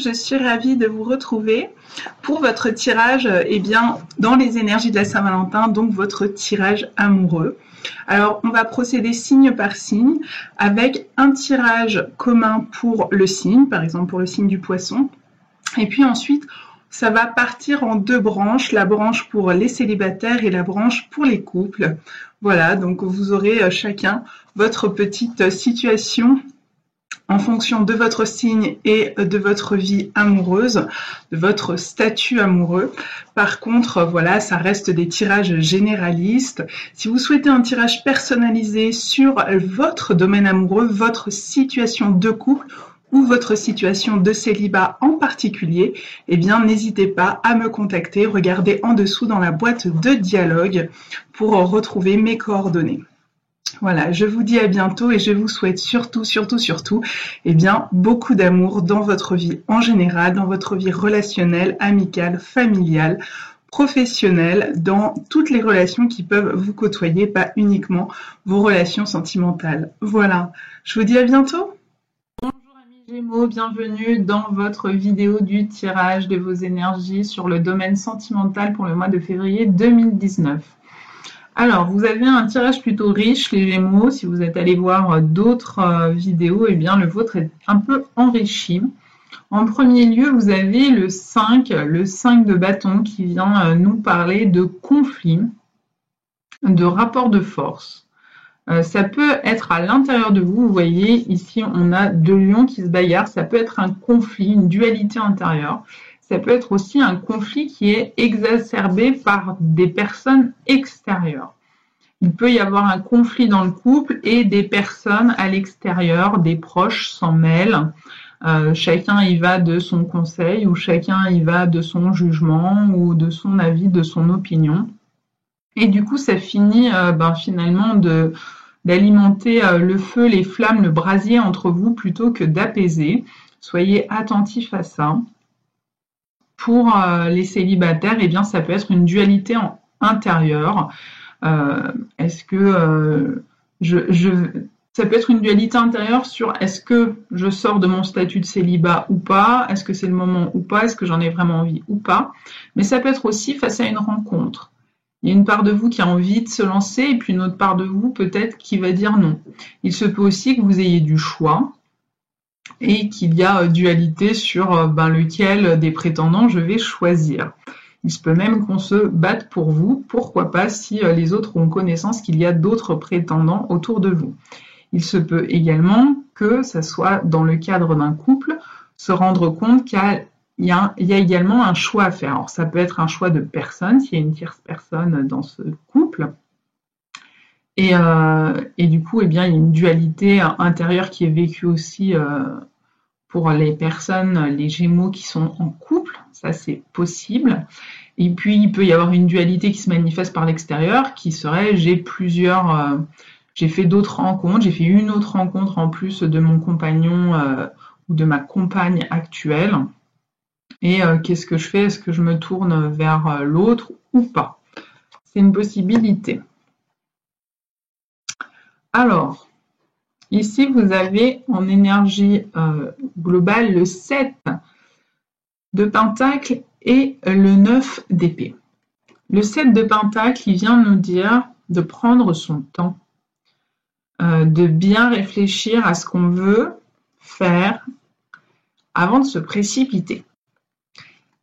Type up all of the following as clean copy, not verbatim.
je suis ravie de vous retrouver pour votre tirage dans les énergies de la Saint-Valentin, donc votre tirage amoureux. Alors, on va procéder signe par signe avec un tirage commun pour le signe, par exemple pour le signe du Poisson. Et puis ensuite, ça va partir en deux branches, la branche pour les célibataires et la branche pour les couples. Voilà, donc vous aurez chacun votre petite situation en fonction de votre signe et de votre vie amoureuse, de votre statut amoureux. Par contre, voilà, ça reste des tirages généralistes. Si vous souhaitez un tirage personnalisé sur votre domaine amoureux, votre situation de couple ou votre situation de célibat en particulier, eh bien, n'hésitez pas à me contacter. Regardez en dessous dans la boîte de dialogue pour retrouver mes coordonnées. Voilà, je vous dis à bientôt et je vous souhaite surtout, beaucoup d'amour dans votre vie en général, dans votre vie relationnelle, amicale, familiale, professionnelle, dans toutes les relations qui peuvent vous côtoyer, pas uniquement vos relations sentimentales. Voilà, je vous dis à bientôt. Bonjour amis Gémeaux, bienvenue dans votre vidéo du tirage de vos énergies sur le domaine sentimental pour le mois de février 2019. Alors, vous avez un tirage plutôt riche, les Gémeaux. Si vous êtes allé voir d'autres vidéos, eh bien, le vôtre est un peu enrichi. En premier lieu, vous avez le 5 de bâton qui vient nous parler de conflit, de rapport de force. Ça peut être à l'intérieur de vous. Vous voyez, ici, on a deux lions qui se bagarrent. Ça peut être un conflit, une dualité intérieure. Ça peut être aussi un conflit qui est exacerbé par des personnes extérieures. Il peut y avoir un conflit dans le couple et des personnes à l'extérieur, des proches s'en mêlent. Chacun y va de son conseil ou chacun y va de son jugement ou de son avis, de son opinion. Et du coup, ça finit finalement d'alimenter le feu, les flammes, le brasier entre vous plutôt que d'apaiser. Soyez attentifs à ça. Pour les célibataires, eh bien, ça peut être une dualité intérieure. Ça peut être une dualité intérieure sur est-ce que je sors de mon statut de célibat ou pas, est-ce que c'est le moment ou pas, est-ce que j'en ai vraiment envie ou pas. Mais ça peut être aussi face à une rencontre. Il y a une part de vous qui a envie de se lancer et puis une autre part de vous peut-être qui va dire non. Il se peut aussi que vous ayez du choix et qu'il y a dualité sur lequel des prétendants je vais choisir. Il se peut même qu'on se batte pour vous, pourquoi pas si les autres ont connaissance qu'il y a d'autres prétendants autour de vous. Il se peut également que ça soit dans le cadre d'un couple, se rendre compte qu'il y a également un choix à faire. Alors ça peut être un choix de personne, s'il y a une tierce personne dans ce couple, et du coup, il y a une dualité intérieure qui est vécue aussi pour les personnes, les Gémeaux qui sont en couple, ça c'est possible. Et puis il peut y avoir une dualité qui se manifeste par l'extérieur, qui serait j'ai fait d'autres rencontres, j'ai fait une autre rencontre en plus de mon compagnon ou de ma compagne actuelle. Et qu'est-ce que je fais? Est-ce que je me tourne vers l'autre ou pas? C'est une possibilité. Alors, ici, vous avez en énergie globale le 7 de Pentacle et le 9 d'épée. Le 7 de Pentacle, il vient nous dire de prendre son temps, de bien réfléchir à ce qu'on veut faire avant de se précipiter.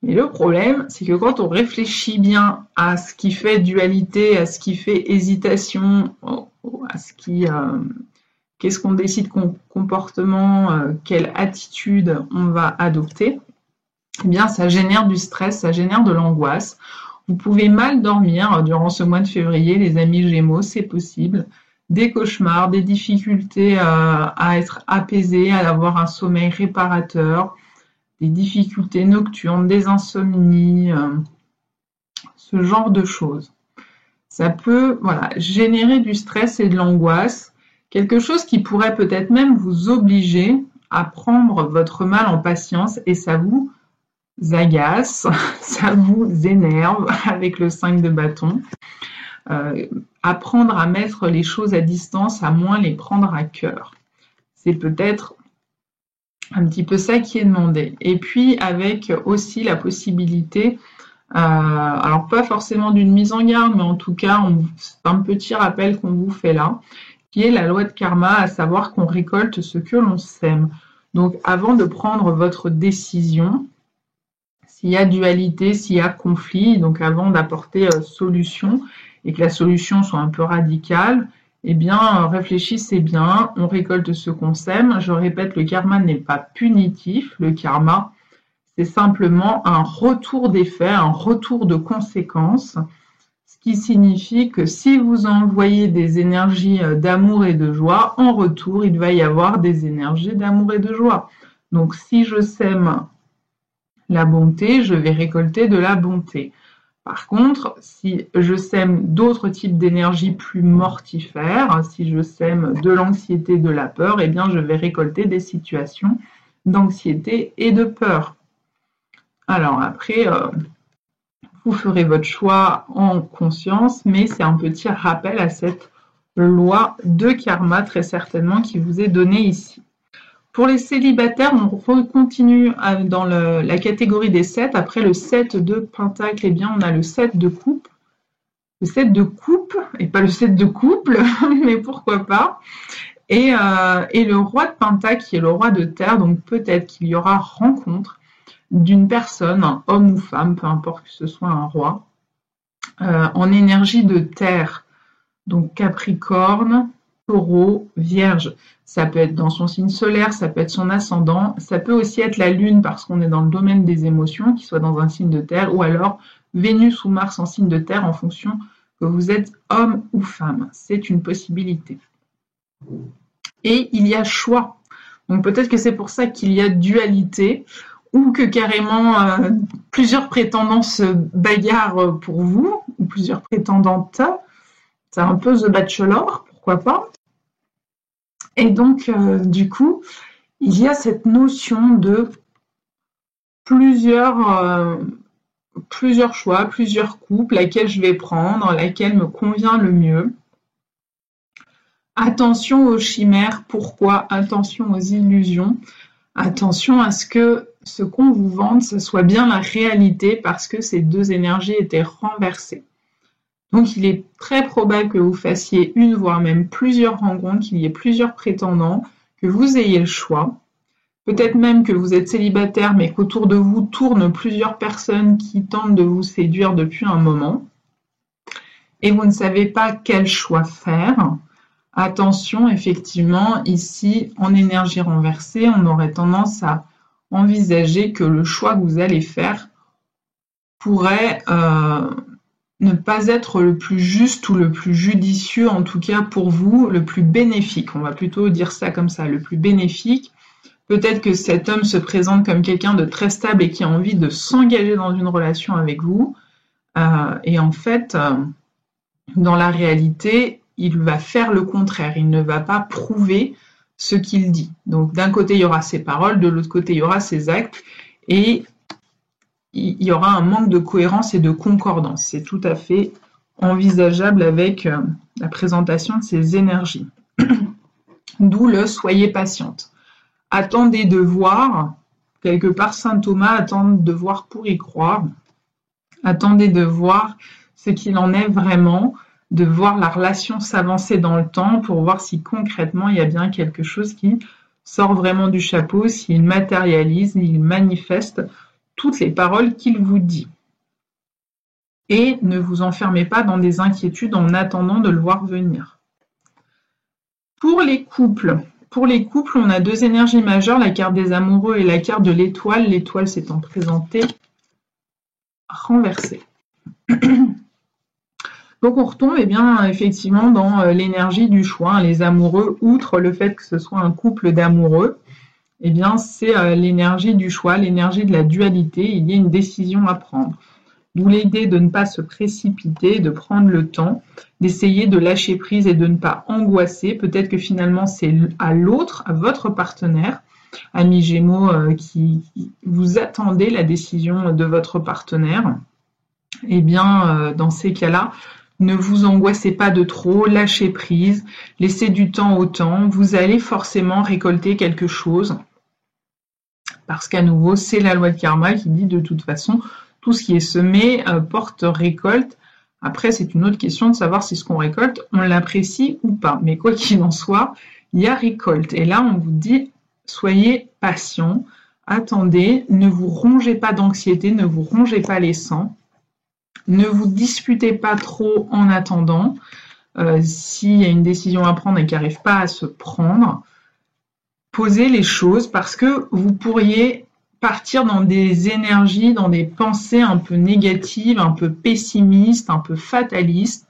Et le problème, c'est que quand on réfléchit bien à ce qui fait dualité, à ce qui fait hésitation, à ce qui... qu'est-ce qu'on décide comme comportement, quelle attitude on va adopter, eh bien ça génère du stress, ça génère de l'angoisse. Vous pouvez mal dormir durant ce mois de février, les amis Gémeaux, c'est possible. Des cauchemars, des difficultés à être apaisés, à avoir un sommeil réparateur, des difficultés nocturnes, des insomnies, ce genre de choses. Ça peut générer du stress et de l'angoisse. Quelque chose qui pourrait peut-être même vous obliger à prendre votre mal en patience et ça vous agace, ça vous énerve avec le 5 de bâton. Apprendre à mettre les choses à distance, à moins les prendre à cœur. C'est peut-être un petit peu ça qui est demandé. Et puis avec aussi la possibilité, alors pas forcément d'une mise en garde, mais en tout cas c'est un petit rappel qu'on vous fait là, qui est la loi de karma, à savoir qu'on récolte ce que l'on sème. Donc avant de prendre votre décision, s'il y a dualité, s'il y a conflit, donc avant d'apporter solution, et que la solution soit un peu radicale, eh bien, réfléchissez bien, on récolte ce qu'on sème. Je répète, le karma n'est pas punitif. Le karma, c'est simplement un retour des faits, un retour de conséquences, ce qui signifie que si vous envoyez des énergies d'amour et de joie, en retour, il va y avoir des énergies d'amour et de joie. Donc, si je sème la bonté, je vais récolter de la bonté. Par contre, si je sème d'autres types d'énergie plus mortifères, si je sème de l'anxiété, de la peur, eh bien je vais récolter des situations d'anxiété et de peur. Alors après, vous ferez votre choix en conscience, mais c'est un petit rappel à cette loi de karma très certainement qui vous est donnée ici. Pour les célibataires, on continue dans la catégorie des 7. Après le 7 de pentacle, eh bien, on a le 7 de coupe. Le 7 de coupe, et pas le 7 de couple, mais pourquoi pas. Et le roi de pentacle, qui est le roi de terre, donc peut-être qu'il y aura rencontre d'une personne, un homme ou femme, peu importe que ce soit un roi, en énergie de terre. Donc Capricorne, Taureau, Vierge. Ça peut être dans son signe solaire, ça peut être son ascendant, ça peut aussi être la Lune parce qu'on est dans le domaine des émotions, qui soit dans un signe de terre, ou alors Vénus ou Mars en signe de terre en fonction que vous êtes homme ou femme. C'est une possibilité. Et il y a choix. Donc peut-être que c'est pour ça qu'il y a dualité, ou que carrément plusieurs prétendants se bagarrent pour vous, ou plusieurs prétendantes. C'est un peu The Bachelor, pourquoi pas. Et donc, du coup, il y a cette notion de plusieurs choix, plusieurs coupes, laquelle je vais prendre, laquelle me convient le mieux. Attention aux chimères, pourquoi? Attention aux illusions. Attention à ce que ce qu'on vous vende, ce soit bien la réalité, parce que ces deux énergies étaient renversées. Donc, il est très probable que vous fassiez une, voire même plusieurs rencontres, qu'il y ait plusieurs prétendants, que vous ayez le choix. Peut-être même que vous êtes célibataire, mais qu'autour de vous tournent plusieurs personnes qui tentent de vous séduire depuis un moment. Et vous ne savez pas quel choix faire. Attention, effectivement, ici, en énergie renversée, on aurait tendance à envisager que le choix que vous allez faire pourrait ne pas être le plus juste ou le plus judicieux, en tout cas pour vous, le plus bénéfique. On va plutôt dire ça comme ça, le plus bénéfique. Peut-être que cet homme se présente comme quelqu'un de très stable et qui a envie de s'engager dans une relation avec vous. Et en fait, dans la réalité, il va faire le contraire. Il ne va pas prouver ce qu'il dit. Donc d'un côté, il y aura ses paroles, de l'autre côté, il y aura ses actes. Et il y aura un manque de cohérence et de concordance. C'est tout à fait envisageable avec la présentation de ces énergies. D'où le « soyez patiente ». Attendez de voir, quelque part saint Thomas attend de voir pour y croire. Attendez de voir ce qu'il en est vraiment, de voir la relation s'avancer dans le temps pour voir si concrètement il y a bien quelque chose qui sort vraiment du chapeau, s'il matérialise, il manifeste toutes les paroles qu'il vous dit. Et ne vous enfermez pas dans des inquiétudes en attendant de le voir venir. Pour les couples, on a deux énergies majeures, la carte des amoureux et la carte de l'étoile. L'étoile s'étant présentée renversée. Donc on retombe effectivement dans l'énergie du choix. Les amoureux, outre le fait que ce soit un couple d'amoureux, c'est l'énergie du choix, l'énergie de la dualité. Il y a une décision à prendre. D'où l'idée de ne pas se précipiter, de prendre le temps, d'essayer de lâcher prise et de ne pas angoisser. Peut-être que finalement c'est à l'autre, à votre partenaire, ami Gémeaux, qui vous attendez la décision de votre partenaire. Dans ces cas-là, ne vous angoissez pas de trop, lâchez prise, laissez du temps au temps. Vous allez forcément récolter quelque chose. Parce qu'à nouveau, c'est la loi de karma qui dit de toute façon, tout ce qui est semé porte récolte. Après, c'est une autre question de savoir si ce qu'on récolte, on l'apprécie ou pas. Mais quoi qu'il en soit, il y a récolte. Et là, on vous dit, soyez patient, attendez, ne vous rongez pas d'anxiété, ne vous rongez pas les sangs, ne vous disputez pas trop en attendant. S'il y a une décision à prendre et qui n'arrive pas à se prendre, posez les choses parce que vous pourriez partir dans des énergies, dans des pensées un peu négatives, un peu pessimistes, un peu fatalistes,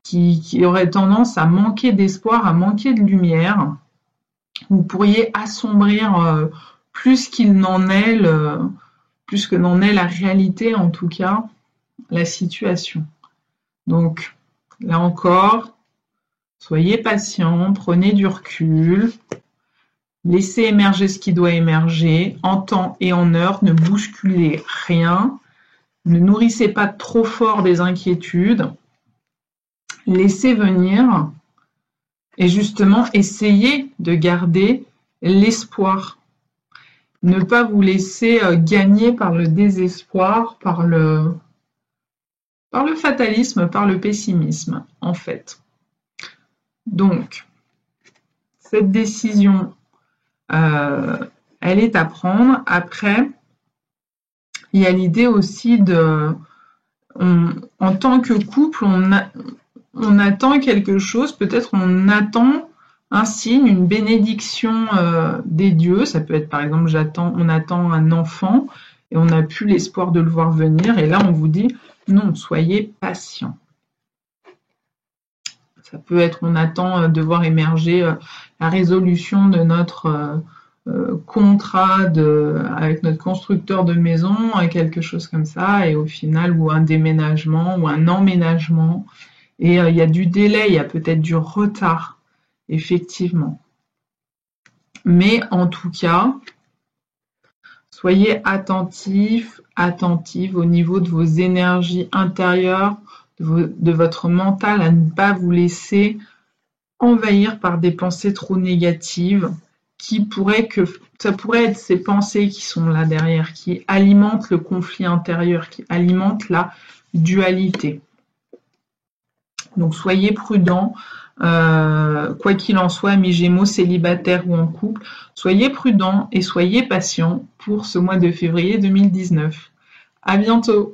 qui auraient tendance à manquer d'espoir, à manquer de lumière. Vous pourriez assombrir plus qu'il n'en est, plus que n'en est la réalité, en tout cas, la situation. Donc, là encore, soyez patient, prenez du recul, laissez émerger ce qui doit émerger, en temps et en heure, ne bousculez rien, ne nourrissez pas trop fort des inquiétudes, laissez venir et justement essayez de garder l'espoir. Ne pas vous laisser gagner par le désespoir, par le fatalisme, par le pessimisme, en fait. Donc, cette décision, elle est à prendre. Après, il y a l'idée aussi en tant que couple, on attend quelque chose, peut-être on attend un signe, une bénédiction des dieux. Ça peut être par exemple, on attend un enfant et on n'a plus l'espoir de le voir venir. Et là, on vous dit, non, soyez patient. Ça peut être, on attend de voir émerger la résolution de notre contrat avec notre constructeur de maison, quelque chose comme ça, et au final, ou un déménagement, ou un emménagement. Et il y a du délai, il y a peut-être du retard, effectivement. Mais en tout cas, soyez attentifs, attentives au niveau de vos énergies intérieures, de votre mental, à ne pas vous laisser envahir par des pensées trop négatives ça pourrait être ces pensées qui sont là derrière, qui alimentent le conflit intérieur, qui alimentent la dualité. Donc soyez prudents, quoi qu'il en soit, amis Gémeaux, célibataires ou en couple, soyez prudents et soyez patients pour ce mois de février 2019. À bientôt!